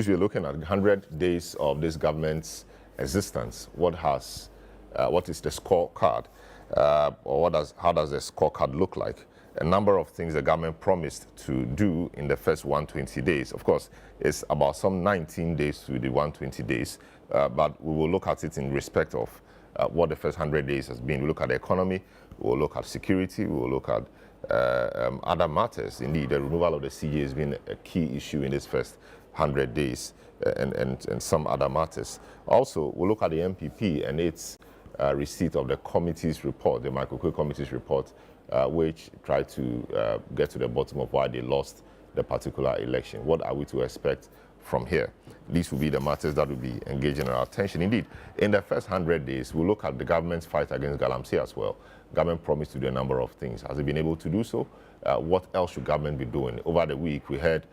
If you're looking at 100 days of this government's existence, what is the scorecard, or how does the scorecard look like? A number of things the government promised to do in the first 120 days. Of course, it's about some 19 days to the 120 days, but we will look at it in respect of what the first 100 days has been. We look at the economy, we will look at security, we will look at other matters. Indeed, the removal of the CJ has been a key issue in this first 100 days, and some other matters. Also, we'll look at the MPP and its receipt of the committee's report, the Microcue Committee's report, which tried to get to the bottom of why they lost the particular election. What are we to expect from here? These will be the matters that will be engaging our attention. Indeed, in the first 100 days, we'll look at the government's fight against Galamsey as well. Government promised to do a number of things. Has it been able to do so? What else should government be doing? Over the week, we heard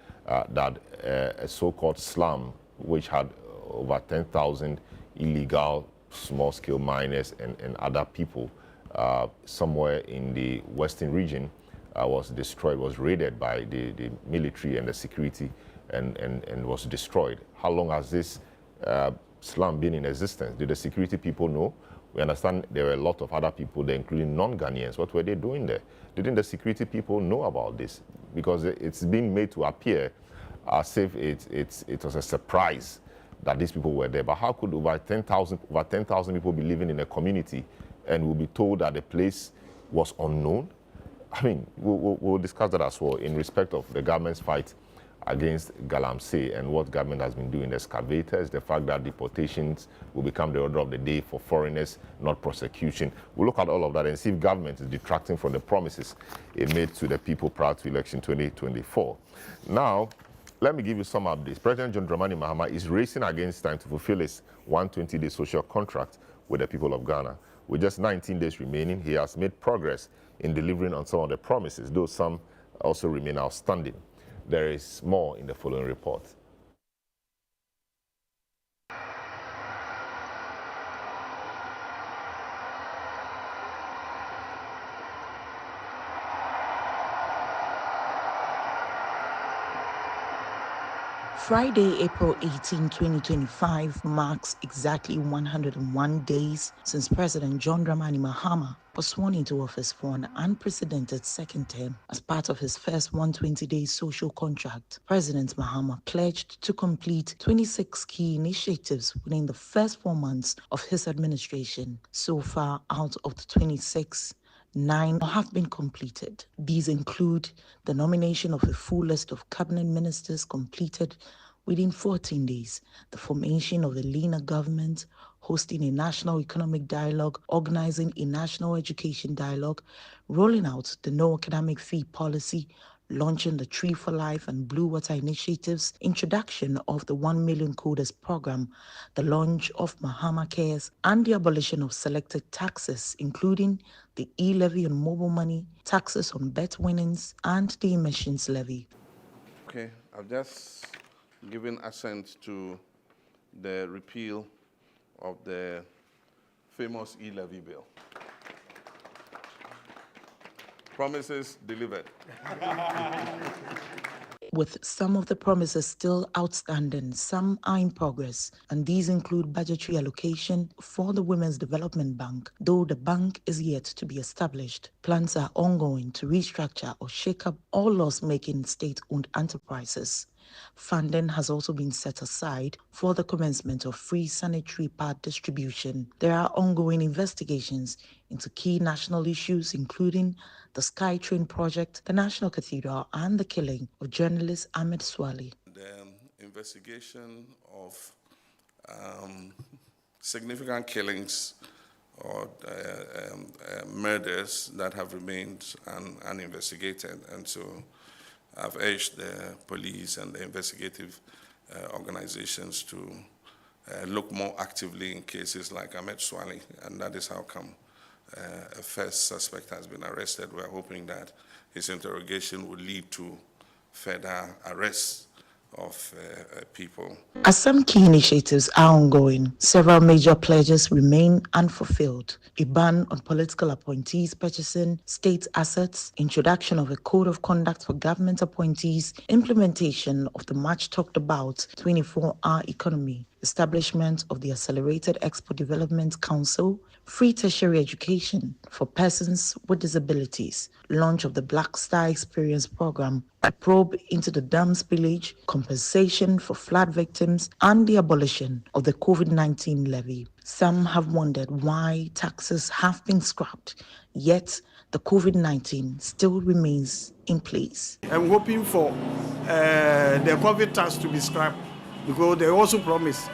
that a so-called slum, which had over 10,000 illegal small-scale miners and other people somewhere in the western region, was destroyed, was raided by the military and the security, and was destroyed. How long has this slum been in existence? Did the security people know? We understand there were a lot of other people there, including non-Ghanaians. What were they doing there? Didn't the security people know about this? Because it's been made to appear as if it was a surprise that these people were there. But how could over 10,000 people be living in a community and will be told that the place was unknown? I mean, we'll discuss that as well in respect of the government's fight against Galamsey and what government has been doing. Excavators, the fact that deportations will become the order of the day for foreigners, not prosecution. We'll look at all of that and see if government is detracting from the promises it made to the people prior to election 2024. Now, let me give you some updates. President John Dramani Mahama is racing against time to fulfill his 120-day social contract with the people of Ghana. With just 19 days remaining, he has made progress in delivering on some of the promises, though some also remain outstanding. There is more in the following report. Friday, April 18, 2025 marks exactly 101 days since President John Dramani Mahama was sworn into office for an unprecedented second term. As part of his first 120-day social contract, President Mahama pledged to complete 26 key initiatives within the first 4 months of his administration. So far, out of the 26, 9 have been completed. These include the nomination of a full list of cabinet ministers completed within 14 days, the formation of a leaner government, hosting a national economic dialogue, organizing a national education dialogue, rolling out the no academic fee policy, launching the Tree for Life and Blue Water initiatives, introduction of the 1 Million Coders program, the launch of Mahama Cares, and the abolition of selected taxes, including the e-levy on mobile money, taxes on bet winnings, and the emissions levy. Okay, I've just given assent to the repeal of the famous e-levy bill. Promises delivered. With some of the promises still outstanding, some are in progress, and these include budgetary allocation for the Women's Development Bank, though the bank is yet to be established. Plans are ongoing to restructure or shake up all loss-making state-owned enterprises. Funding has also been set aside for the commencement of free sanitary pad distribution. There are ongoing investigations into key national issues, including the SkyTrain project, the National Cathedral, and the killing of journalist Ahmed Swali. The investigation of significant killings or murders that have remained uninvestigated, and so I've urged the police and the investigative organizations to look more actively in cases like Ahmed Swali, and that is how come a first suspect has been arrested. We're hoping that his interrogation will lead to further arrests people. As some key initiatives are ongoing, several major pledges remain unfulfilled. A ban on political appointees purchasing state assets, introduction of a code of conduct for government appointees, implementation of the much talked about 24-hour economy, establishment of the Accelerated Export Development Council, free tertiary education for persons with disabilities, launch of the Black Star Experience program, a probe into the dam spillage, compensation for flood victims, and the abolition of the COVID-19 levy. Some have wondered why taxes have been scrapped, yet the COVID-19 still remains in place. I'm hoping for the COVID tax to be scrapped because they also promised,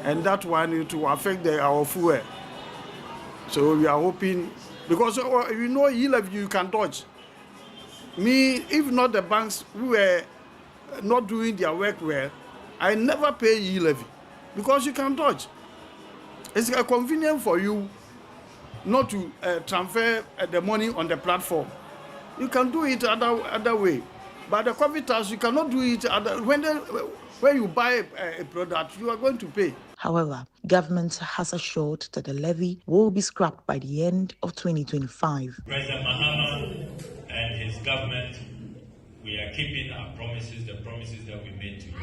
and that one it will affect our fuel. So we are hoping, because you know, e-levy you can dodge. Me, if not the banks who were not doing their work well, I never pay e-levy because you can dodge. It's convenient for you not to transfer the money on the platform. You can do it other way. But the COVID tax, you cannot do it when you buy a product, you are going to pay. However, government has assured that the levy will be scrapped by the end of 2025. President Mahama and his government, we are keeping our promises, the promises that we made to you.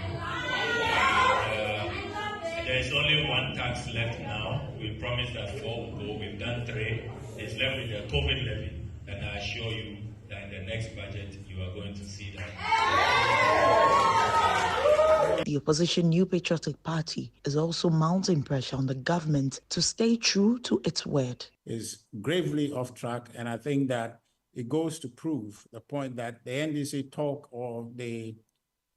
There is only one tax left now. We promised that 4 will go. We've done 3. It's left with the COVID levy. And I assure you that in the next budget, you are going to see that. The opposition New Patriotic Party is also mounting pressure on the government to stay true to its word. Is gravely off track, and I think that it goes to prove the point that the NDC talk or they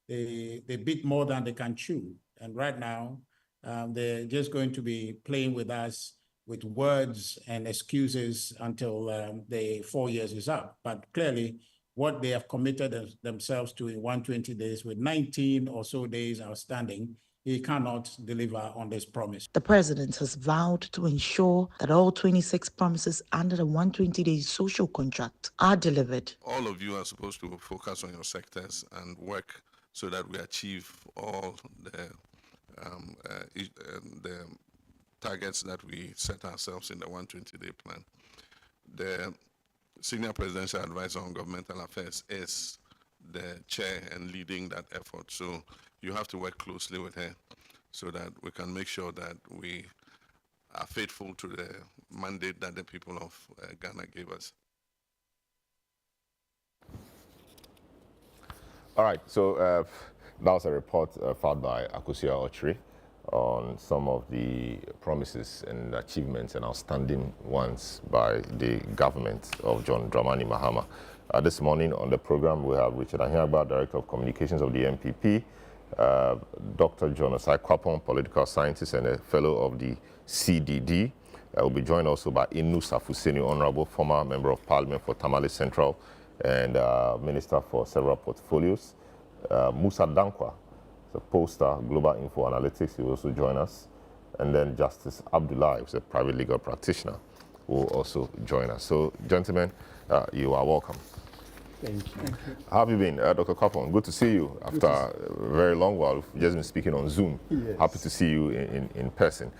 bit more than they can chew. And right now, they're just going to be playing with us with words and excuses until the 4 years is up. But clearly, what they have committed themselves to in 120 days with 19 or so days outstanding, he cannot deliver on this promise. The president has vowed to ensure that all 26 promises under the 120-day social contract are delivered. All of you are supposed to focus on your sectors and work so that we achieve all the targets that we set ourselves in the 120-day plan. The Senior Presidential Advisor on Governmental Affairs is the chair and leading that effort. So you have to work closely with her so that we can make sure that we are faithful to the mandate that the people of Ghana gave us. All right, so that was a report filed by Akosua Ochre on some of the promises and achievements and outstanding ones by the government of John Dramani Mahama. This morning on the program, we have Richard Ahiagba, Director of Communications of the MPP, Dr. John Osai Kwapon, Political Scientist and a Fellow of the CDD. We'll be joined also by Inu Safuseni, Honorable, former Member of Parliament for Tamale Central and Minister for several portfolios. Musa Dankwa, the pollster, Global Info Analytics, he will also join us. And then Justice Abdullah, who's a private legal practitioner, will also join us. So, gentlemen, you are welcome. Thank you. How have you been, Dr. Kapon? Good to see you after a very long while. We've just been speaking on Zoom. Yes. Happy to see you in person.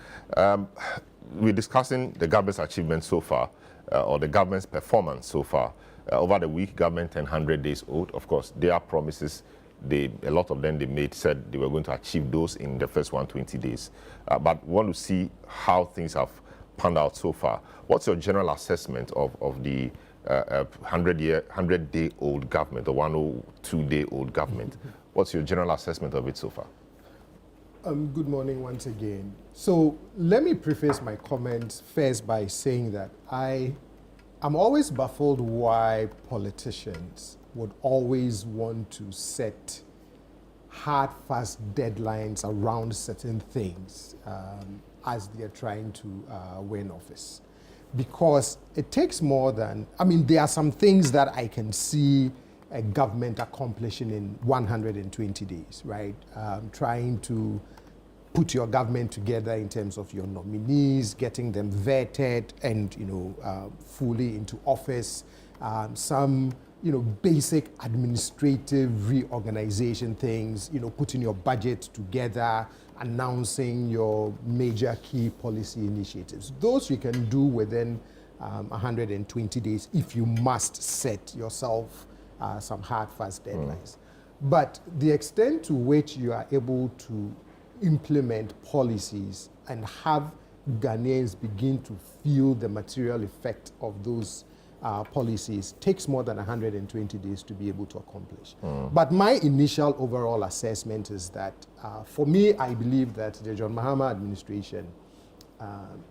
We're discussing the government's achievements so far, or the government's performance so far. Over the week, government 100 days old. Of course, their promises, a lot of them said they were going to achieve those in the first 120 days. But we want to see how things have panned out so far. What's your general assessment of the 100-day-old government, or 102-day-old government? What's your general assessment of it so far? Good morning once again. So let me preface my comments first by saying that I'm always baffled why politicians would always want to set hard, fast deadlines around certain things as they're trying to win office. Because it takes more than, there are some things that I can see a government accomplishing in 120 days, right? Trying to put your government together in terms of your nominees, getting them vetted and, fully into office. Some basic administrative reorganization things, putting your budget together, announcing your major key policy initiatives. Those you can do within 120 days if you must set yourself some hard, fast deadlines. But the extent to which you are able to implement policies and have Ghanaians begin to feel the material effect of those policies takes more than 120 days to be able to accomplish. But my initial overall assessment is that, for me, I believe that the John Mahama administration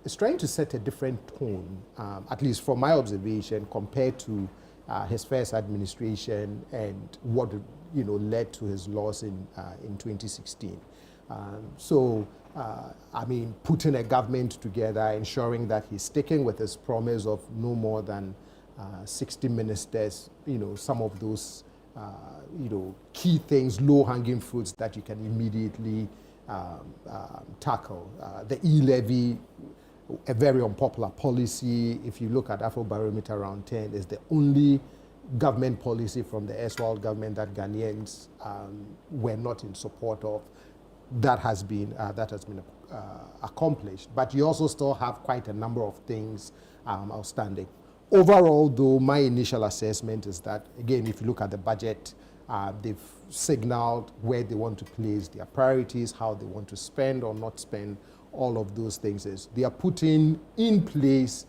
is trying to set a different tone, at least from my observation, compared to his first administration and what led to his loss in 2016. Putting a government together, ensuring that he's sticking with his promise of no more than 60 ministers, some of those, key things, low-hanging fruits that you can immediately tackle. The e-levy, a very unpopular policy. If you look at Afrobarometer around 10, is the only government policy from the erstwhile government that Ghanaians were not in support of. That has been accomplished. But you also still have quite a number of things outstanding. Overall, though, my initial assessment is that, again, if you look at the budget, they've signaled where they want to place their priorities, how they want to spend or not spend, all of those things. They are putting in place,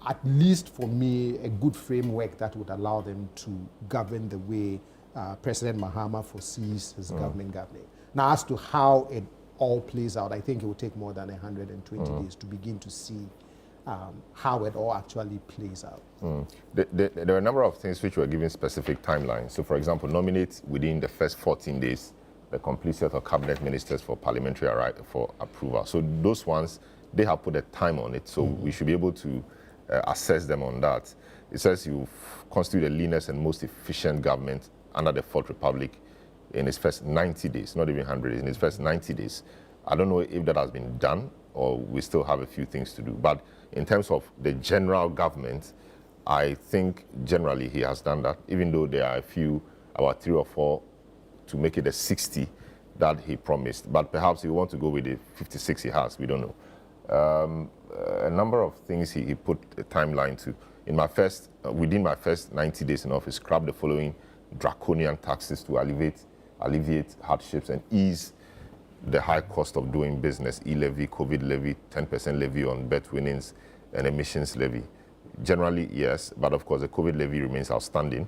at least for me, a good framework that would allow them to govern the way President Mahama foresees his government governing. Now, as to how it all plays out, I think it will take more than 120 days to begin to see how it all actually plays out. There are a number of things which were given specific timelines. So, for example, nominate within the first 14 days the complete set of cabinet ministers for parliamentary for approval. So those ones, they have put a time on it, so we should be able to assess them on that. It says you constitute the leanest and most efficient government under the Fourth Republic in its first 90 days, not even 100 days, in its first 90 days. I don't know if that has been done or we still have a few things to do. But in terms of the general government, I think generally he has done that, even though there are a few, about 3 or 4, to make it a 60 that he promised. But perhaps he want to go with the 56 he has, we don't know. A number of things he put a timeline to. Within my first 90 days in office, scrap the following draconian taxes to alleviate hardships and ease the high cost of doing business, e-levy, COVID levy, 10% levy on bet winnings, and emissions levy. Generally, yes, but of course the COVID levy remains outstanding,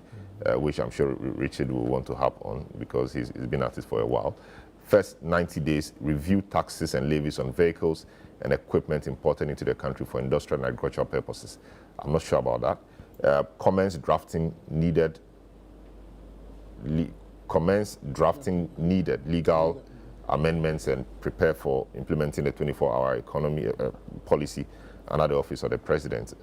which I'm sure Richard will want to harp on because he's been at it for a while. First 90 days, review taxes and levies on vehicles and equipment imported into the country for industrial and agricultural purposes. I'm not sure about that. Commence drafting needed legal amendments and prepare for implementing the 24-hour economy policy under the office of the president.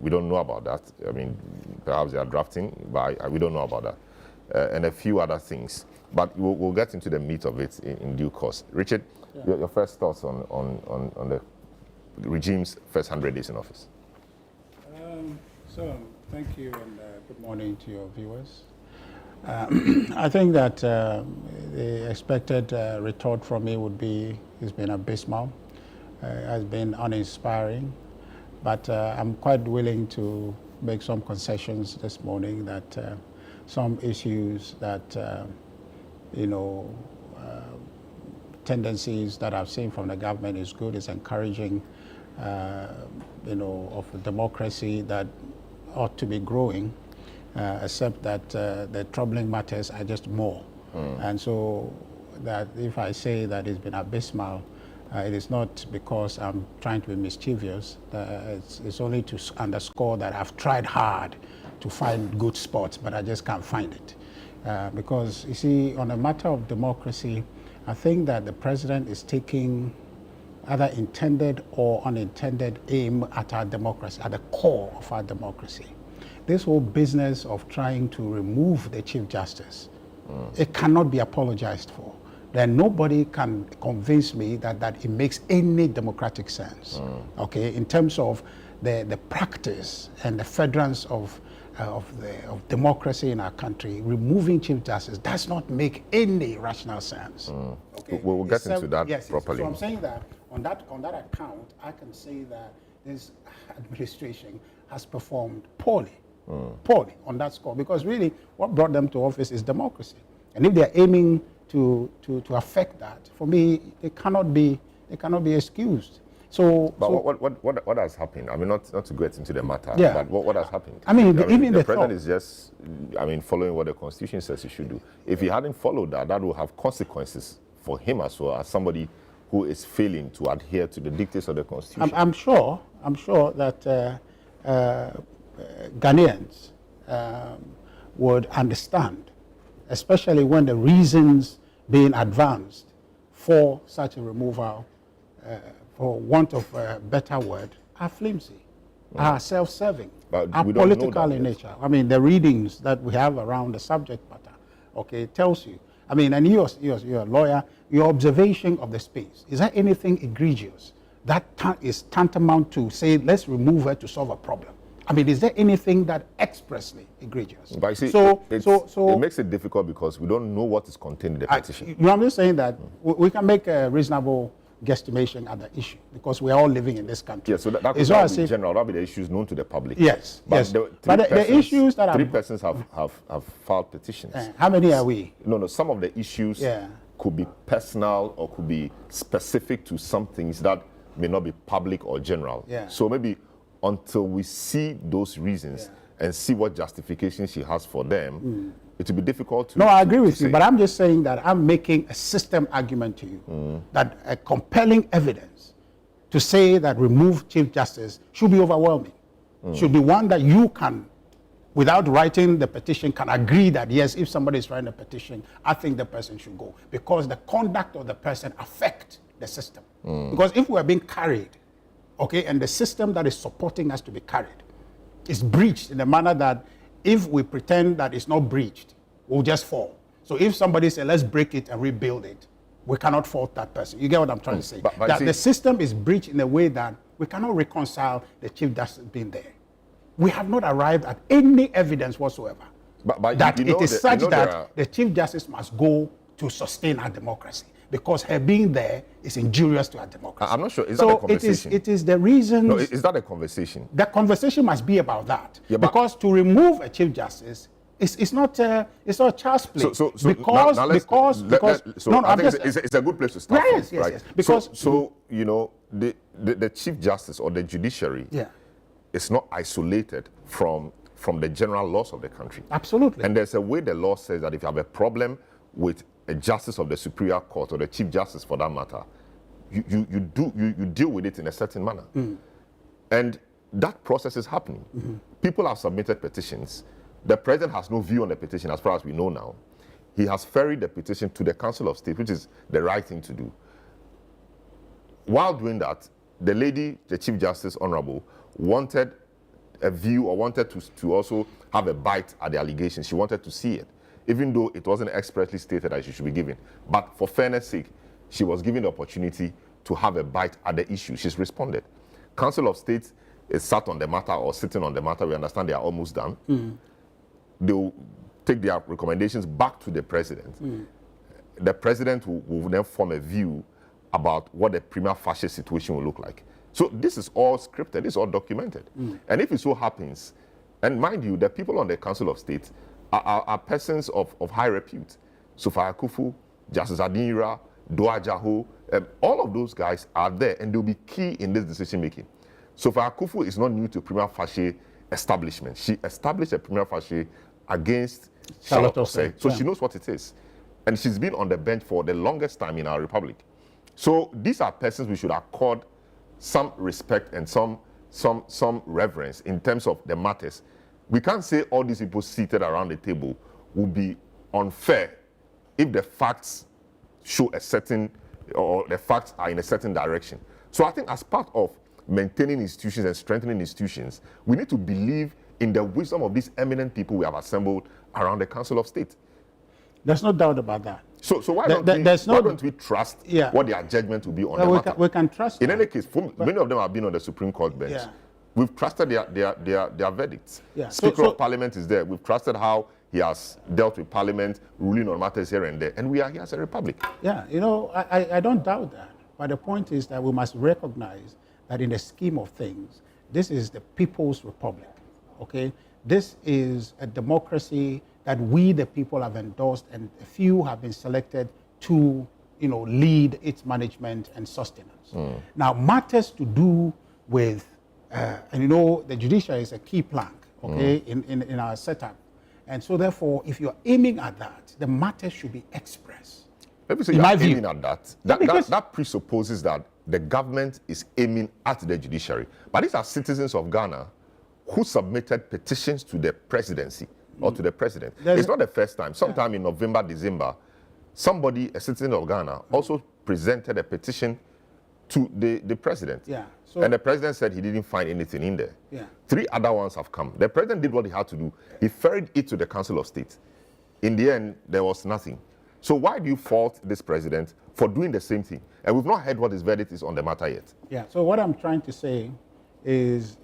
We don't know about that. I mean, perhaps they are drafting, but we don't know about that. And a few other things. But we'll get into the meat of it in due course. Richard, your first thoughts on the regime's first 100 days in office? Thank you and good morning to your viewers. I think that the expected retort from me would be it's been abysmal, has been uninspiring, but I'm quite willing to make some concessions this morning that some issues that, tendencies that I've seen from the government is good, is encouraging, of a democracy that ought to be growing. Except that the troubling matters are just more. And so that if I say that it's been abysmal, it is not because I'm trying to be mischievous. It's only to underscore that I've tried hard to find good spots, but I just can't find it. Because, you see, on a matter of democracy, I think that the president is taking either intended or unintended aim at our democracy, at the core of our democracy. This whole business of trying to remove the Chief Justice, it cannot be apologized for. Then nobody can convince me that it makes any democratic sense, okay, in terms of the practice and the furtherance of of democracy in our country, removing Chief Justice does not make any rational sense. Okay? We'll get into that yes, properly. So I'm saying that on that account, I can say that this administration has performed poorly on that score, because really what brought them to office is democracy. And if they're aiming to affect that, for me, they cannot be excused. So, but what has happened? I mean, not to get into the matter, yeah. but what has happened? I mean, even the president is just, I mean, following what the Constitution says he should do. If he hadn't followed that, that would have consequences for him as well, as somebody who is failing to adhere to the dictates of the Constitution. I'm sure that Ghanaians would understand, especially when the reasons being advanced for such a removal, for want of a better word, are flimsy, are self-serving, are political in nature. I mean, the readings that we have around the subject matter, okay, tells you. I mean, and you're a lawyer, your observation of the space, is there anything egregious that is tantamount to say, let's remove her to solve a problem? I mean, is there anything that expressly egregious? But you see, so it makes it difficult because we don't know what is contained in the petition. I'm just saying that we can make a reasonable guesstimation at the issue because we are all living in this country. Yeah, so that could not be general. That would be the issues known to the public. Yes, but yes. The issues that three persons have filed petitions. How many are we? No. Some of the issues could be personal or could be specific to some things that may not be public or general. Yeah. So maybe until we see those reasons and see what justification she has for them, it will be difficult to. No, I agree with you, but I'm just saying that I'm making a system argument to you that a compelling evidence to say that remove Chief Justice should be overwhelming, should be one that you can, without writing the petition, can agree that yes, if somebody is writing a petition, I think the person should go, because the conduct of the person affects the system. Because if we are being carried, okay, and the system that is supporting us to be carried is breached in a manner that if we pretend that it's not breached, we'll just fall. So if somebody says, let's break it and rebuild it, we cannot fault that person. You get what I'm trying to say? But that the system is breached in a way that we cannot reconcile the Chief Justice being there. We have not arrived at any evidence whatsoever that it is such that the Chief Justice must go to sustain our democracy, because her being there is injurious to our democracy. I'm not sure. Is that a conversation? It is the reasons. No, is that a conversation? The conversation must be about that. Yeah, because to remove a Chief Justice it's not child's play. It's a good place to start. Yes, right? Yes. Because you know, the Chief Justice or the judiciary is not isolated from the general laws of the country. Absolutely. And there's a way the law says that if you have a problem with a justice of the Superior Court or the Chief Justice for that matter, you deal with it in a certain manner. And that process is happening. People have submitted petitions. The president has no view on the petition as far as we know now. He has ferried the petition to the Council of State, which is the right thing to do. While doing that, the lady, the Chief Justice, Honorable, wanted a view or wanted to also have a bite at the allegation. She wanted to see it, even though it wasn't expressly stated that she should be given. But for fairness' sake, she was given the opportunity to have a bite at the issue. She's responded. Council of State is sat on the matter or sitting on the matter. We understand they are almost done. They will take their recommendations back to the president. The president will then form a view about what the prima facie situation will look like. So this is all scripted, this is all documented. And if it so happens, and mind you, the people on the Council of State are persons of high repute. Sufaya Kufu, Justice Adinira, Doa Jaho, all of those guys are there and they'll be key in this decision making. Sufaya Kufu is not new to prima facie establishment. She established a prima facie against Charlotte Osei. So she knows what it is. And she's been on the bench for the longest time in our republic. So these are persons we should accord some respect and some reverence in terms of the matters. We can't say all these people seated around the table will be unfair if the facts show a certain, or the facts are in a certain direction. So I think as part of maintaining institutions and strengthening institutions, we need to believe in the wisdom of these eminent people we have assembled around the Council of State. There's no doubt about that. So why don't we trust what their judgment will be on the matter? We can trust in any case, many of them have been on the Supreme Court bench. We've trusted their verdicts. Yeah, Speaker of Parliament is there. We've trusted how he has dealt with Parliament, ruling on matters here and there. And we are here as a republic. Yeah, you know, I don't doubt that. But the point is that we must recognize that in the scheme of things, this is the People's Republic, okay? This is a democracy that we, the people, have endorsed, and a few have been selected to, you know, lead its management and sustenance. Now, matters to do with, and you know, the judiciary is a key plank, okay, in our setup. And so, therefore, if you're aiming at that, the matter should be expressed. Maybe so you're aiming at that. That presupposes that the government is aiming at the judiciary. But these are citizens of Ghana who submitted petitions to the presidency or to the president. It's not the first time. Sometime in November, December, somebody, a citizen of Ghana, also presented a petition to the president. Yeah. So, and the president said he didn't find anything in there. Yeah. 3 other ones have come. The president did what he had to do. He ferried it to the Council of State. In the end, there was nothing. So why do you fault this president for doing the same thing? And we've not heard what his verdict is on the matter yet. Yeah, so what I'm trying to say is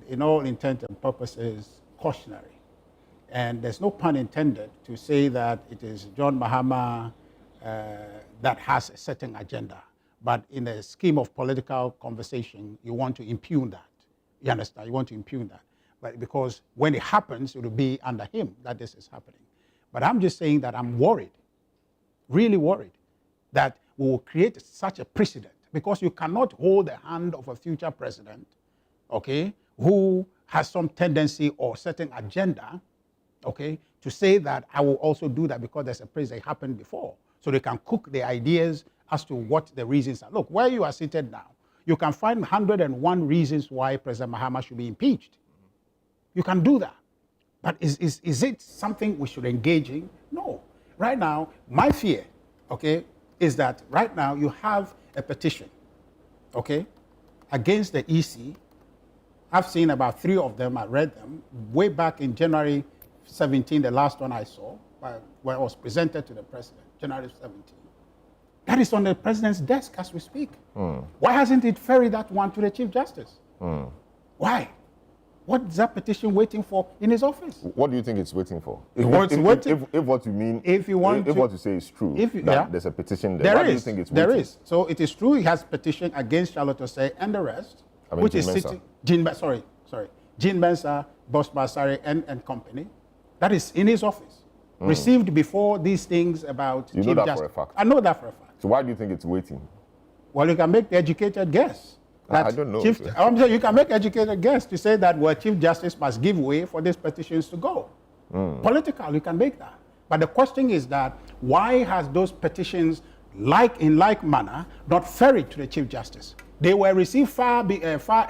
in all intent and purposes, cautionary. And there's no pun intended to say that it is John Mahama that has a certain agenda. But in the scheme of political conversation, you want to impugn that. You understand? You want to impugn that. But because when it happens, it will be under him that this is happening. But I'm just saying that I'm worried, really worried, that we will create such a precedent, because you cannot hold the hand of a future president, okay, who has some tendency or certain agenda, okay, to say that I will also do that because there's a precedent that happened before. So they can cook the ideas as to what the reasons are. Look, where you are seated now, you can find 101 reasons why President Mahama should be impeached. You can do that. But is it something we should engage in? No. Right now, my fear, okay, is that right now you have a petition, okay, against the EC. I've seen about 3 of them. I read them way back in January 17, the last one I saw, where it was presented to the president, January 17. That is on the president's desk as we speak. Why hasn't it ferried that one to the Chief Justice? Why? What is that petition waiting for in his office? What do you think it's waiting for? If what you mean, if what you say is true, there's a petition there. Why do you think it's waiting? There is. So it is true. He has petition against Charlotte Osei and the rest, which is sitting. Jean Mensah, Boss Basari, and company. That is in his office. Received before these things about Chief Justice. You know that for a fact. I know that for a fact. So why do you think it's waiting? Well, you can make the educated guess. I don't know. I'm saying you can make educated guess to say that Chief Justice must give way for these petitions to go. Political, you can make that. But the question is that why has those petitions, in like manner, not ferried to the Chief Justice? They were received far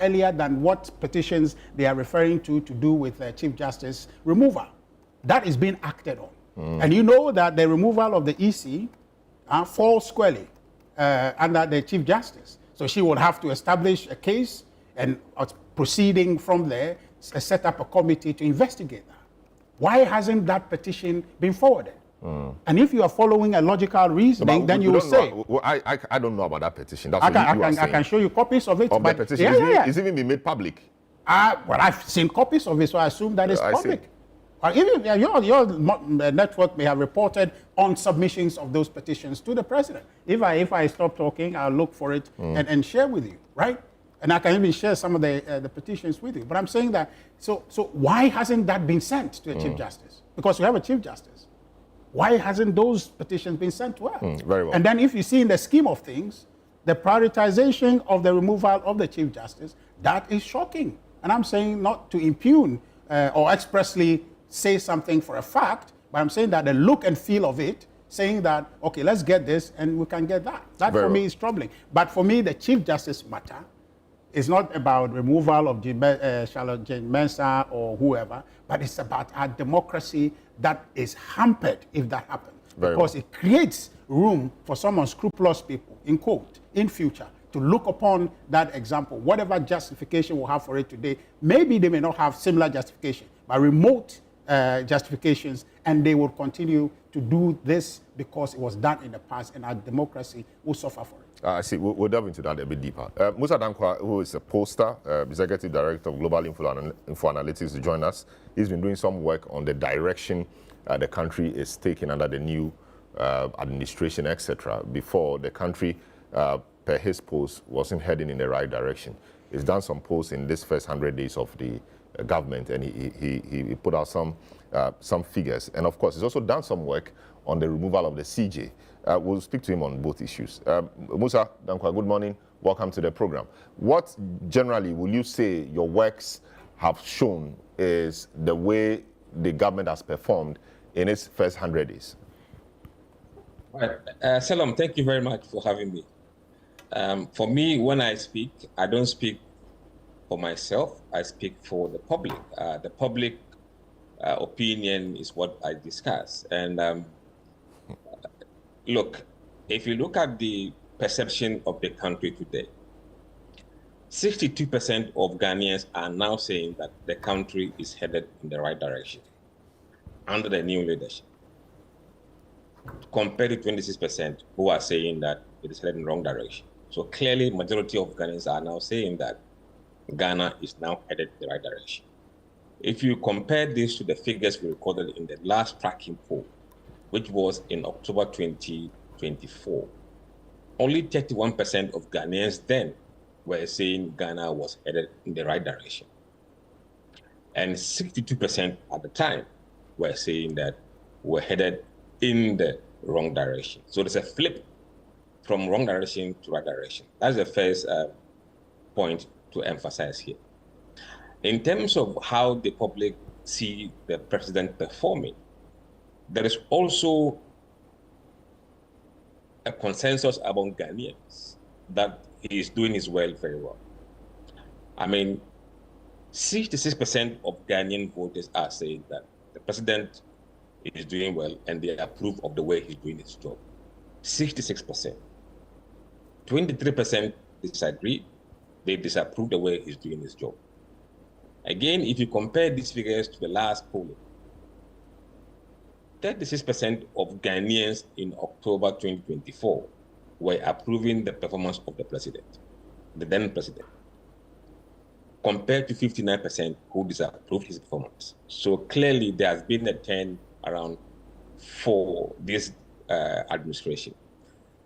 earlier than what petitions they are referring to do with Chief Justice removal. That is being acted on. And you know that the removal of the EC falls squarely under the Chief Justice. So she will have to establish a case and proceeding from there, set up a committee to investigate that. Why hasn't that petition been forwarded? And if you are following a logical reasoning, then you will say. I don't know about that petition. That's I can show you copies of it. Of the petition. It's even been made public. Well, I've seen copies of it, so I assume that it's public. Even your network may have reported on submissions of those petitions to the president. If I stop talking, I'll look for it and share with you, right? And I can even share some of the petitions with you. But I'm saying that, so why hasn't that been sent to the Chief Justice? Because we have a Chief Justice. Why hasn't those petitions been sent to her? Very well. And then if you see in the scheme of things, the prioritization of the removal of the Chief Justice, that is shocking. And I'm saying not to impugn or expressly say something for a fact, but I'm saying that the look and feel of it, saying that, okay, let's get this and we can get that. That for me is troubling. But for me, the Chief Justice matter is not about removal of Charlotte Jane Mensah or whoever, but it's about our democracy that is hampered if that happens. Because it creates room for some unscrupulous people, in quote, in future, to look upon that example. Whatever justification we'll have for it today, maybe they may not have similar justification, but remote justifications, and they will continue to do this because it was done in the past, and our democracy will suffer for it. I see. We'll delve into that a bit deeper. Musa Dankwa, who is a pollster, Executive Director of Global Info Analytics, to join us. He's been doing some work on the direction the country is taking under the new administration, etc. Before, the country, per his polls, wasn't heading in the right direction. He's done some polls in this first 100 days of the government, and he put out some figures. And of course, he's also done some work on the removal of the CJ. We'll speak to him on both issues. Musa Dankwa, good morning. Welcome to the program. What generally will you say your works have shown is the way the government has performed in its first 100 days? Salam, thank you very much for having me. For me, when I speak, I don't speak for myself. I speak for the public. The public opinion is what I discuss. And look, if you look at the perception of the country today, 62% of Ghanaians are now saying that the country is headed in the right direction under the new leadership, compared to 26% who are saying that it is headed in the wrong direction. So clearly, majority of Ghanaians are now saying that Ghana is now headed in the right direction. If you compare this to the figures we recorded in the last tracking poll, which was in October 2024, only 31% of Ghanaians then were saying Ghana was headed in the right direction. And 62% at the time were saying that we're headed in the wrong direction. So there's a flip from wrong direction to right direction. That's the first point to emphasize here. In terms of how the public see the president performing, there is also a consensus among Ghanaians that he is doing his well very well. I mean, 66% of Ghanaian voters are saying that the president is doing well and they approve of the way he's doing his job. 66%. 23% disagree. They disapprove the way he's doing his job. Again, if you compare these figures to the last polling, 36% of Ghanaians in October 2024 were approving the performance of the president, the then president, compared to 59% who disapproved his performance. So clearly there has been a turn around for this administration.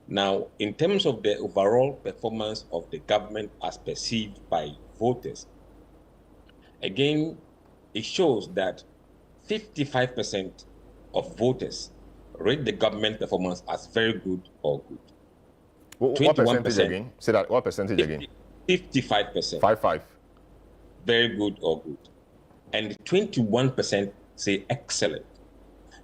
Now, in terms of the overall performance of the government as perceived by voters, again, it shows that 55% of voters rate the government performance as very good or good. What percentage again? Say that, what percentage again? 55%. 55. Very good or good. And 21% say excellent.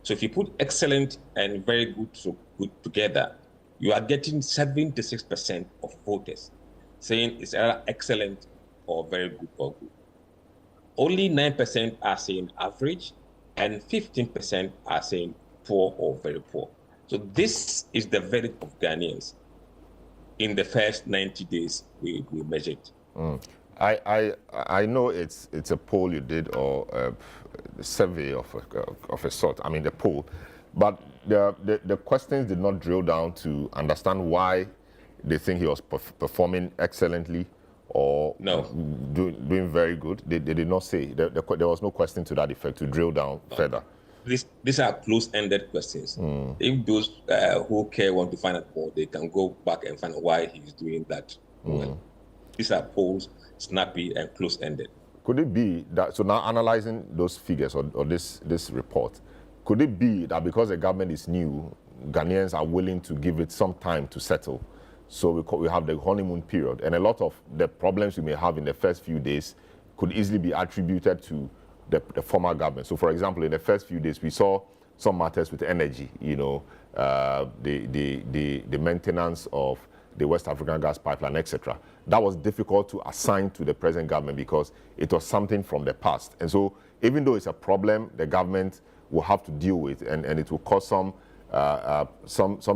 So if you put excellent and very good, so good together, you are getting 76% of voters saying it's either excellent or very good or good. Only 9% are saying average, and 15% are saying poor or very poor. So this is the verdict of Ghanaians in the first 90 days we measured. I know it's a poll you did, or a survey of a sort. I mean, the poll, but the questions did not drill down to understand why they think he was performing excellently or doing very good. They did not say. There was no question to that effect to drill down further. These are close-ended questions. If those who care want to find out more, they can go back and find out why he's doing that well. These are polls, snappy and close-ended. Could it be that, so now analyzing those figures or this report, could it be that because the government is new, Ghanaians are willing to give it some time to settle? So we have the honeymoon period, and a lot of the problems we may have in the first few days could easily be attributed to the former government. So, for example, in the first few days, we saw some matters with energy, the maintenance of the West African gas pipeline, etc. That was difficult to assign to the present government because it was something from the past. And so, even though it's a problem the government will have to deal with, and it will cause some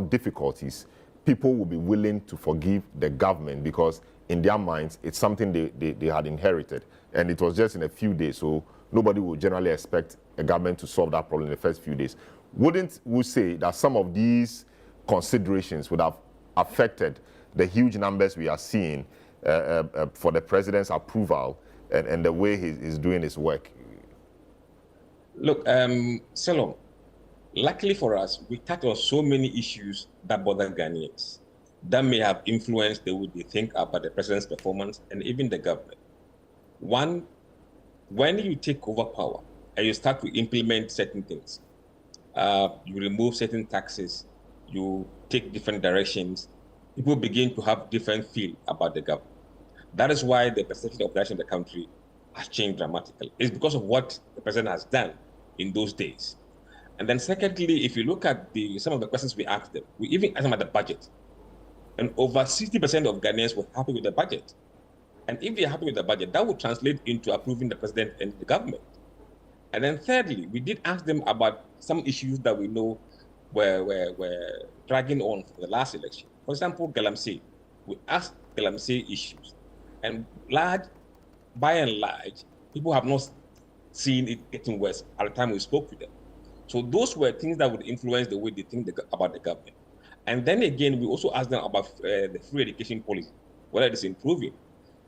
difficulties, people will be willing to forgive the government because in their minds, it's something they had inherited. And it was just in a few days, so nobody would generally expect a government to solve that problem in the first few days. Wouldn't we say that some of these considerations would have affected the huge numbers we are seeing for the president's approval and the way he's doing his work? Look, Salom, luckily for us, we tackled so many issues that bother Ghanaians that may have influenced the way they think about the president's performance and even the government. One, when you take over power and you start to implement certain things, you remove certain taxes, you take different directions, people begin to have different feel about the government. That is why the perception of the direction of the country has changed dramatically. It's because of what the president has done in those days. And then secondly, if you look at some of the questions we asked them, we even asked them at the budget. And over 60% of Ghanaians were happy with the budget. And if they're happy with the budget, that would translate into approving the president and the government. And then thirdly, we did ask them about some issues that we know were dragging on for the last election. For example, Galamsey. We asked Galamsey issues. And by and large, people have not seen it getting worse at the time we spoke with them. So those were things that would influence the way they think about the government. And then again, we also asked them about the free education policy, whether it is improving.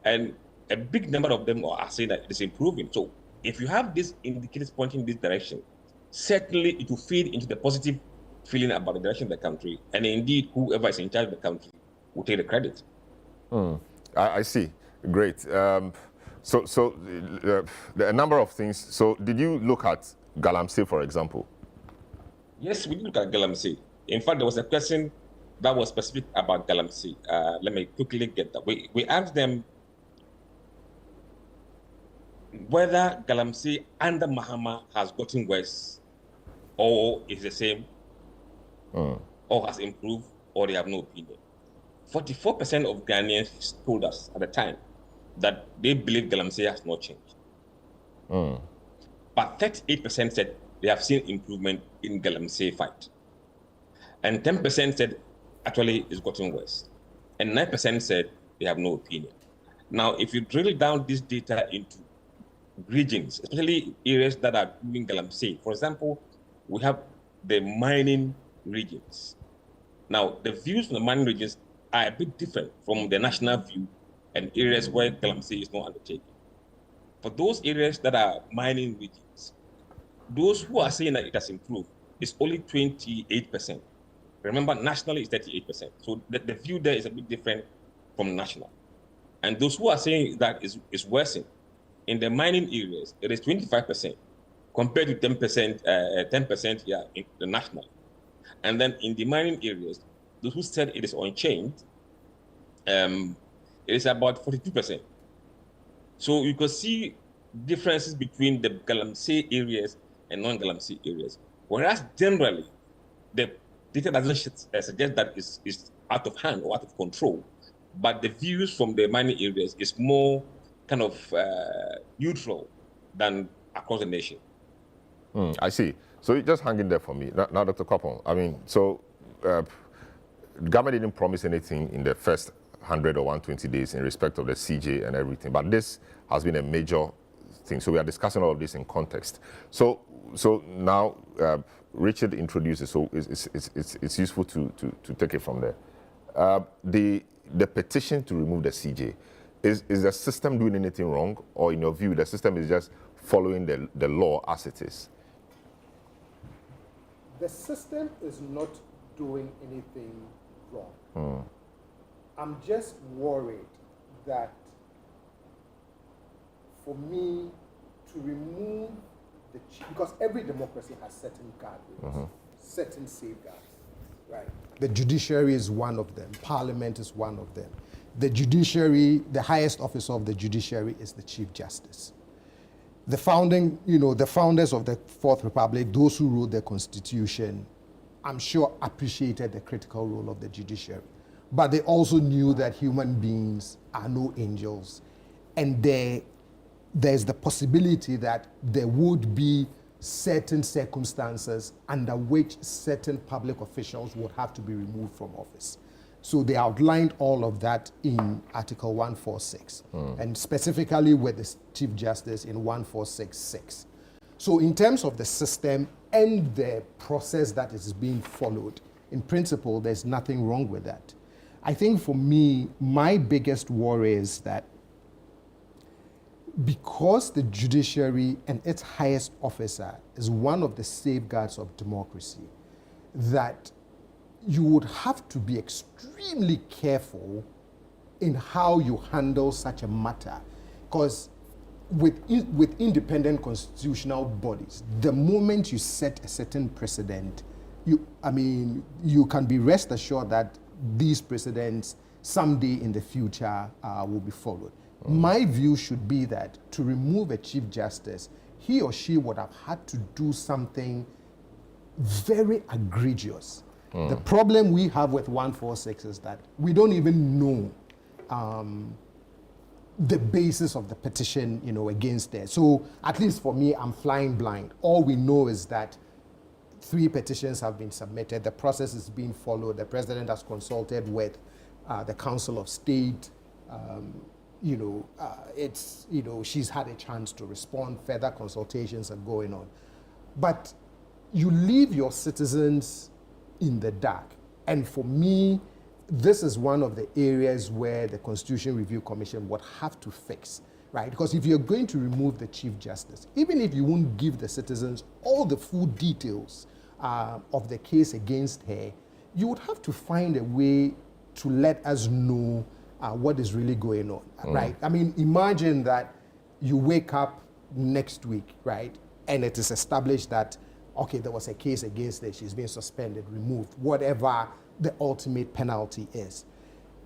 And a big number of them are saying that it is improving. So if you have these indicators pointing in this direction, certainly it will feed into the positive feeling about the direction of the country. And indeed, whoever is in charge of the country will take the credit. I see. Great. A number of things. So did you look at Galamsey, for example? Yes, we did look at Galamsey. In fact, there was a question that was specific about Galamsey. Let me quickly get that. We asked them whether Galamsey under Mahama has gotten worse or is the same or has improved or they have no opinion. 44% of Ghanaians told us at the time that they believe Galamsey has not changed. But 38% said they have seen improvement in Galamsey fight. And 10% said actually it's gotten worse. And 9% said they have no opinion. Now, if you drill down this data into regions, especially areas that are doing Galamsey, for example, we have the mining regions. Now, the views from the mining regions are a bit different from the national view and areas where Galamsey is not undertaken. For those areas that are mining regions, those who are saying that it has improved is only 28%. Remember, nationally is 38%. So the view there is a bit different from national. And those who are saying that is worsening, in the mining areas, it is 25% compared to 10% here in the national. And then in the mining areas, those who said it is unchanged, it is about 42%. So you can see differences between the Galamsey areas and non-Galamsey areas. Whereas generally, the data doesn't suggest that it's out of hand or out of control, but the views from the mining areas is more kind of neutral than across the nation. I see. So you just hang in there for me. Now Dr. Koppon, I mean, so the government didn't promise anything in the first 100 or 120 days in respect of the CJ and everything, but this has been a major thing. So we are discussing all of this in context. So now Richard introduces, so it's useful to take it from there. The petition to remove the CJ, is the system doing anything wrong, or in your view, the system is just following the law as it is? The system is not doing anything wrong. I'm just worried that for me to remove the chief, because every democracy has certain guardrails, certain safeguards, right? The judiciary is one of them. Parliament is one of them. The judiciary, the highest officer of the judiciary is the Chief Justice. The founders of the Fourth Republic, those who wrote the Constitution, I'm sure appreciated the critical role of the judiciary. But they also knew that human beings are no angels. And there's the possibility that there would be certain circumstances under which certain public officials would have to be removed from office. So they outlined all of that in Article 146, and specifically with the Chief Justice in 146(6). So in terms of the system and the process that is being followed, in principle, there's nothing wrong with that. I think for me, my biggest worry is that because the judiciary and its highest officer is one of the safeguards of democracy, that you would have to be extremely careful in how you handle such a matter. Because with independent constitutional bodies, the moment you set a certain precedent, you can be rest assured that these precedents someday in the future will be followed. My view should be that to remove a Chief Justice, he or she would have had to do something very egregious. The problem we have with 146 is that we don't even know the basis of the petition, against there. So at least for me, I'm flying blind. All we know is that 3 petitions have been submitted. The process is being followed. The president has consulted with the Council of State. She's had a chance to respond. Further consultations are going on. But you leave your citizens in the dark. And for me, this is one of the areas where the Constitution Review Commission would have to fix, right? Because if you're going to remove the Chief Justice, even if you won't give the citizens all the full details of the case against her, you would have to find a way to let us know what is really going on, right? I mean, imagine that you wake up next week, right? And it is established that, okay, there was a case against her, she's been suspended, removed, whatever the ultimate penalty is.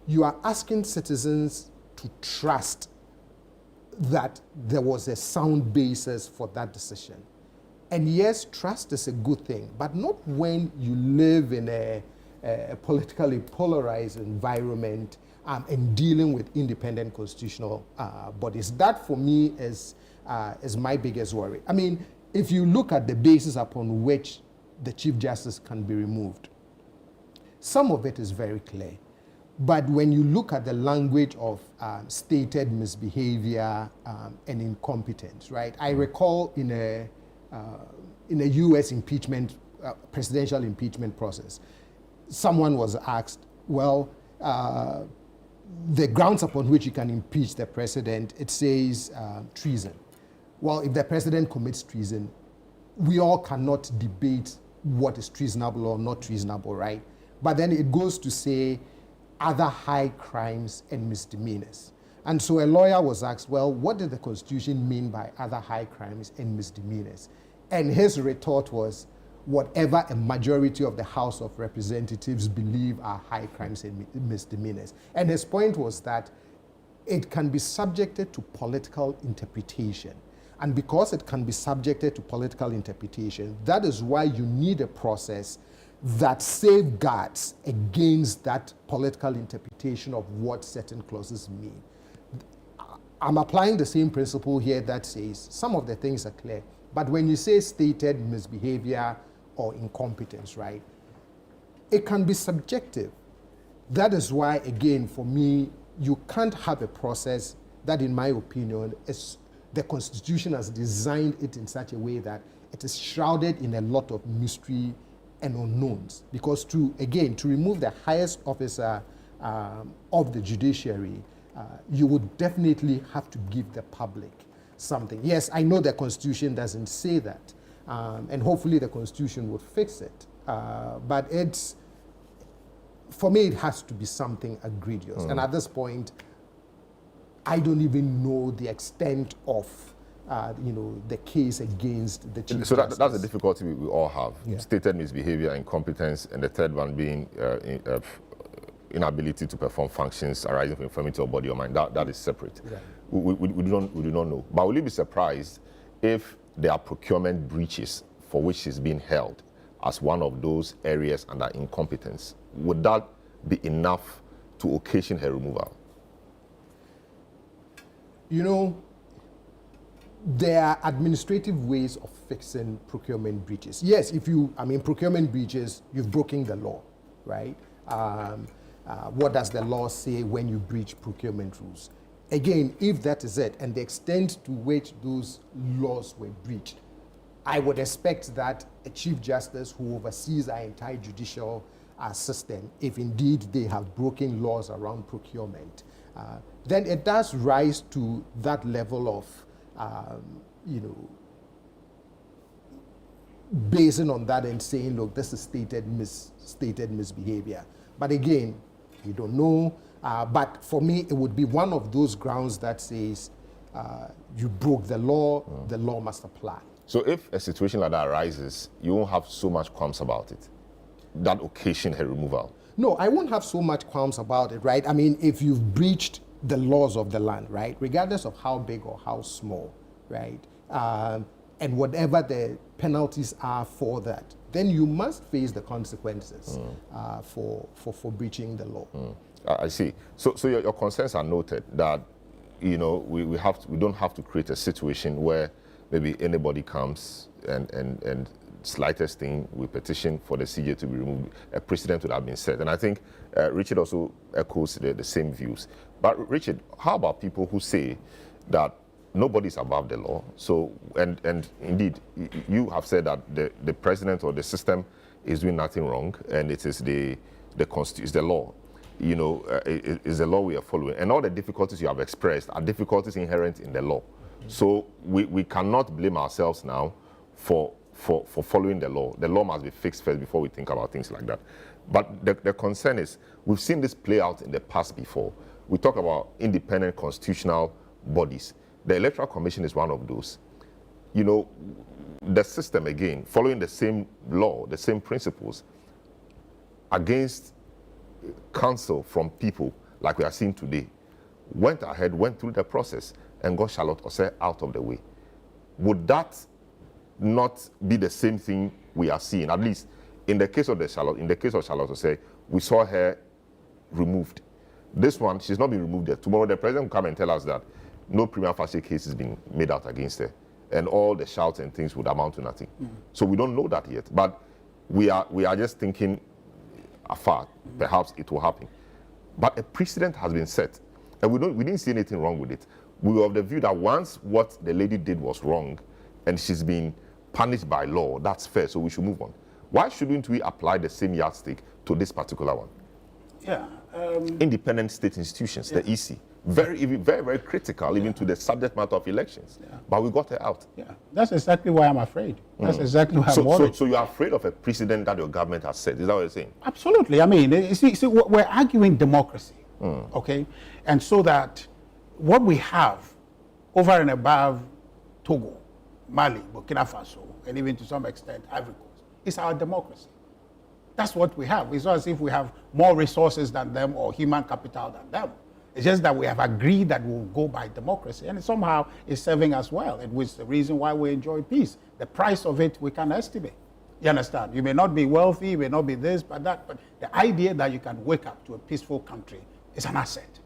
You are asking citizens to trust that there was a sound basis for that decision. And yes, trust is a good thing, but not when you live in a politically polarized environment and dealing with independent constitutional bodies. That for me is my biggest worry. I mean, if you look at the basis upon which the Chief Justice can be removed, some of it is very clear. But when you look at the language of stated misbehavior and incompetence, right? I recall in a U.S. impeachment, presidential impeachment process, someone was asked, well, the grounds upon which you can impeach the president, it says treason. Well, if the president commits treason, we all cannot debate what is treasonable or not treasonable, right? But then it goes to say other high crimes and misdemeanors. And so a lawyer was asked, well, what did the Constitution mean by other high crimes and misdemeanors? And his retort was, whatever a majority of the House of Representatives believe are high crimes and misdemeanors. And his point was that it can be subjected to political interpretation. And because it can be subjected to political interpretation, that is why you need a process that safeguards against that political interpretation of what certain clauses mean. I'm applying the same principle here that says some of the things are clear, but when you say stated misbehavior or incompetence, right, it can be subjective. That is why, again, for me, you can't have a process that, in my opinion, is the Constitution has designed it in such a way that it is shrouded in a lot of mystery and unknowns. Because to remove the highest officer of the judiciary, you would definitely have to give the public something. Yes, I know the Constitution doesn't say that, and hopefully the Constitution would fix it. But for me, it has to be something egregious. And at this point, I don't even know the extent of the case against the Chief Justice. That's the difficulty we all have. Yeah. Stated misbehavior, incompetence, and the third one being inability to perform functions arising from infirmity of body or mind. That is separate. Yeah. We do not know. But will you be surprised if there are procurement breaches for which she's being held as one of those areas under incompetence? Would that be enough to occasion her removal? There are administrative ways of fixing procurement breaches. Yes, procurement breaches, you've broken the law, right? What does the law say when you breach procurement rules? Again, if that is it, and the extent to which those laws were breached, I would expect that a Chief Justice who oversees our entire judicial system, if indeed they have broken laws around procurement, then it does rise to that level of, basing on that and saying, look, this is stated misbehavior. But again, we don't know. But for me, it would be one of those grounds that says you broke the law must apply. So if a situation like that arises, you won't have so much qualms about it, that occasion her removal? No, I won't have so much qualms about it, right? I mean, if you've breached the laws of the land, right, regardless of how big or how small, right, and whatever the penalties are for that, then you must face the consequences for breaching the law. I see. So your concerns are noted that, we don't have to create a situation where maybe anybody comes and slightest thing, we petition for the CJ to be removed, a precedent would have been set. And I think Richard also echoes the same views. But Richard, how about people who say that nobody's above the law? So, and indeed, you have said that the president or the system is doing nothing wrong, and it is the law. Is the law we are following. And all the difficulties you have expressed are difficulties inherent in the law. So we cannot blame ourselves now for following the law. The law must be fixed first before we think about things like that. But the concern is, we've seen this play out in the past before. We talk about independent constitutional bodies. The Electoral Commission is one of those. The system, again, following the same law, the same principles, against counsel from people like we are seeing today, went through the process and got Charlotte Osei out of the way. Would that not be the same thing we are seeing? At least in the case of Charlotte Osei, we saw her removed. This one, she's not been removed yet. Tomorrow the president will come and tell us that no prima facie case has been made out against her, and all the shouts and things would amount to nothing. So we don't know that yet, but we are just thinking afar, perhaps it will happen. But a precedent has been set, and we didn't see anything wrong with it. We were of the view that once what the lady did was wrong, and she's been punished by law, that's fair, so we should move on. Why shouldn't we apply the same yardstick to this particular one? Yeah. Independent state institutions, the EC, very, very critical even to the subject matter of elections. Yeah. But we got her out. Yeah, that's exactly why I'm afraid. That's exactly why I'm worried. So you're afraid of a precedent that your government has set? Is that what you're saying? Absolutely. I mean, you see, we're arguing democracy, okay? And so that what we have over and above Togo, Mali, Burkina Faso, and even to some extent Ivory Coast, is our democracy. That's what we have. It's not as if we have more resources than them or human capital than them. It's just that we have agreed that we'll go by democracy, and it somehow is serving us well, and which is the reason why we enjoy peace. The price of it we can estimate. You understand? You may not be wealthy, you may not be this, but that. But the idea that you can wake up to a peaceful country is an asset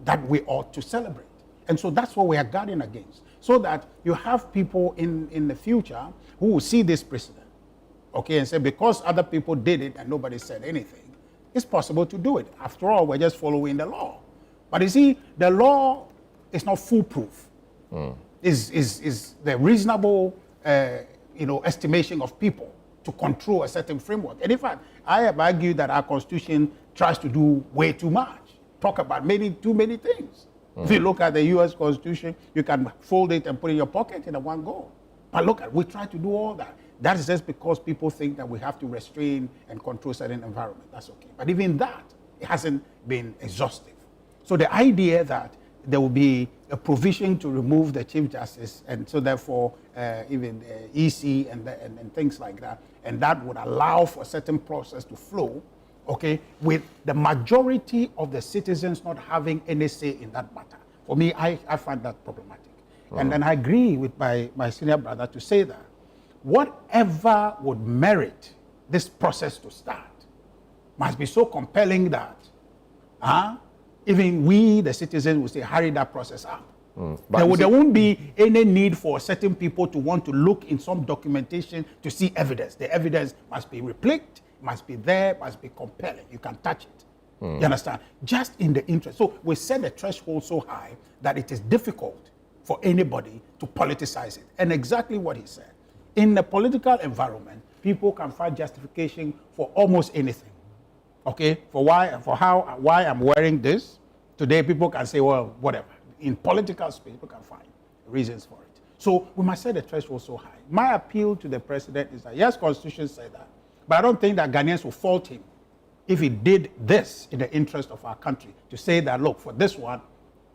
that we ought to celebrate. And so that's what we are guarding against, so that you have people in the future who will see this precedent, okay, and say, because other people did it and nobody said anything, it's possible to do it. After all, we're just following the law. But you see, the law is not foolproof. Is the reasonable, estimation of people to control a certain framework. And in fact, I have argued that our Constitution tries to do way too much. Talk about too many things. If you look at the U.S. Constitution, you can fold it and put it in your pocket in one go. But look, we try to do all that. That is just because people think that we have to restrain and control certain environment. That's okay. But even that, it hasn't been exhaustive. So the idea that there will be a provision to remove the Chief Justice, and so therefore even EC and things like that, and that would allow for a certain process to flow, okay, with the majority of the citizens not having any say in that matter. For me, I find that problematic. And then I agree with my senior brother to say that whatever would merit this process to start must be so compelling that even we, the citizens, will say, hurry that process up. There won't be any need for certain people to want to look in some documentation to see evidence. The evidence must be replied, must be there, must be compelling. You can touch it. You understand? Just in the interest. So we set the threshold so high that it is difficult for anybody to politicize it. And exactly what he said. In the political environment, people can find justification for almost anything. okay, why I'm wearing this. Today, people can say, well, whatever. In political space, people can find reasons for it. So we must set the threshold so high. My appeal to the president is that, yes, Constitution said that, but I don't think that Ghanaians will fault him if he did this in the interest of our country, to say that, look, for this one,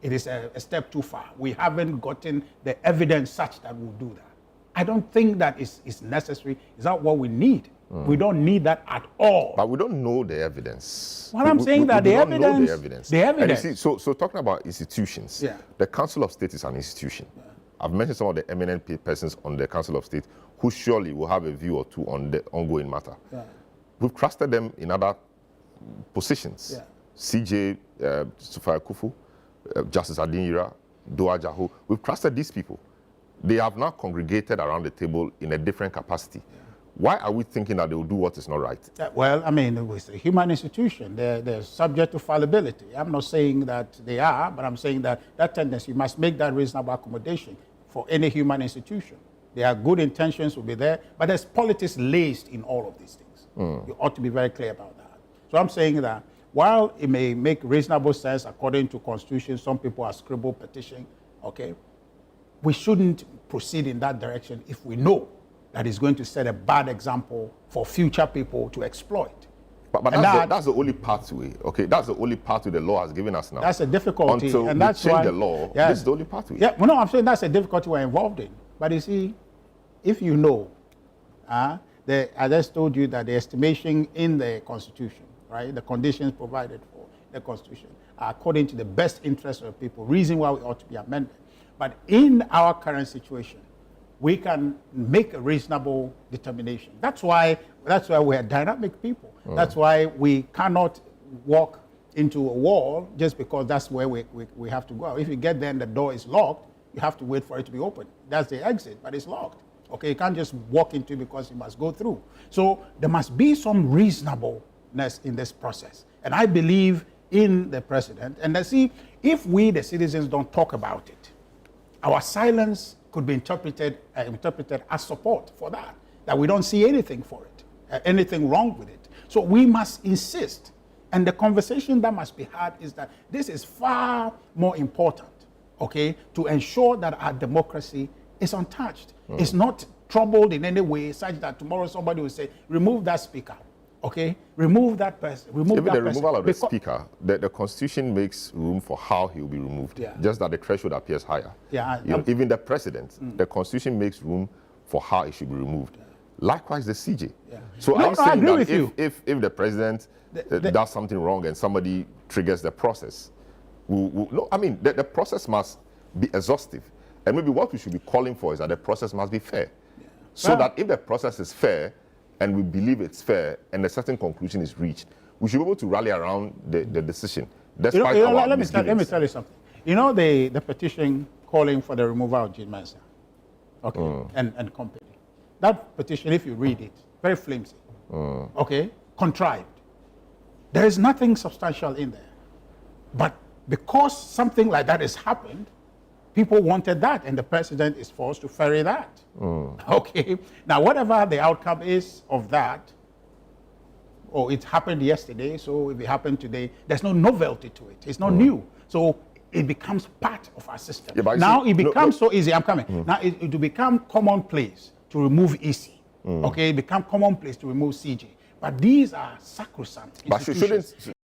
it is a step too far. We haven't gotten the evidence such that we'll do that. I don't think that is necessary. Is that what we need? We don't need that at all. But we don't know the evidence. Well, I'm saying that we the don't evidence, know the evidence. the evidence. And you see, so talking about institutions, Yeah. the Council of State is an institution. Yeah. I've mentioned some of the eminent persons on the Council of State who surely will have a view or two on the ongoing matter. Yeah. We've trusted them in other positions. Yeah. CJ, Sufai Kufu, Justice Adinira, Dua Jaho. We've trusted these people. They have now congregated around the table in a different capacity. Yeah. Why are we thinking that they will do what is not right? Well, I mean, it's a human institution. They're subject to fallibility. I'm not saying that they are, but I'm saying that that tendency, you must make that reasonable accommodation for any human institution. Their good intentions will be there, but there's politics laced in all of these things. You ought to be very clear about that. So I'm saying that while it may make reasonable sense according to Constitution, some people are scribble petition, okay, we shouldn't proceed in that direction if we know that is going to set a bad example for future people to exploit. But that's the only pathway, okay? That's the only pathway the law has given us now. That's a difficulty. Until and we that's change why, the law, yeah, this is the only pathway. Yeah, well, no, I'm saying that's a difficulty we're involved in. But you see, if you know, I just told you that the estimation in the Constitution, right, the conditions provided for the Constitution are according to the best interest of the people, reason why we ought to be amended. But in our current situation, we can make a reasonable determination. That's why we are dynamic people. That's why we cannot walk into a wall just because that's where we have to go. If you get there and the door is locked, you have to wait for it to be open. That's the exit, but it's locked. Okay, you can't just walk into it because you must go through. So there must be some reasonableness in this process. And I believe in the president. And let's see, if we, the citizens, don't talk about it, our silence could be interpreted as support for that we don't see anything for it, anything wrong with it. So we must insist. And the conversation that must be had is that this is far more important, okay, to ensure that our democracy is untouched. It's not troubled in any way such that tomorrow somebody will say, remove that speaker, okay, remove that person, remove Even that the person. removal of the speaker, the Constitution makes room for how he will be removed, just that the threshold appears higher. Yeah, even the president, the Constitution makes room for how he should be removed. Likewise, the CJ. Yeah. So I'm saying that if the president does something wrong and somebody triggers the process, no, I mean, the process must be exhaustive. And maybe what we should be calling for is that the process must be fair. Yeah. So that if the process is fair, and we believe it's fair, and a certain conclusion is reached, we should be able to rally around the decision. Despite our let me tell you something. You know the petition calling for the removal of Jean Mensa, okay, and company. That petition, if you read it, very flimsy, okay, contrived. There is nothing substantial in there. But because something like that has happened, people wanted that, and the president is forced to ferry that. Okay. Now, whatever the outcome is of that, it happened yesterday, so if it happened today, there's no novelty to it. It's not new. So it becomes part of our system. Yeah, now it becomes so easy. I'm coming. Now it will become commonplace to remove EC. Okay, it become commonplace to remove CJ. But these are sacrosanct institutions. But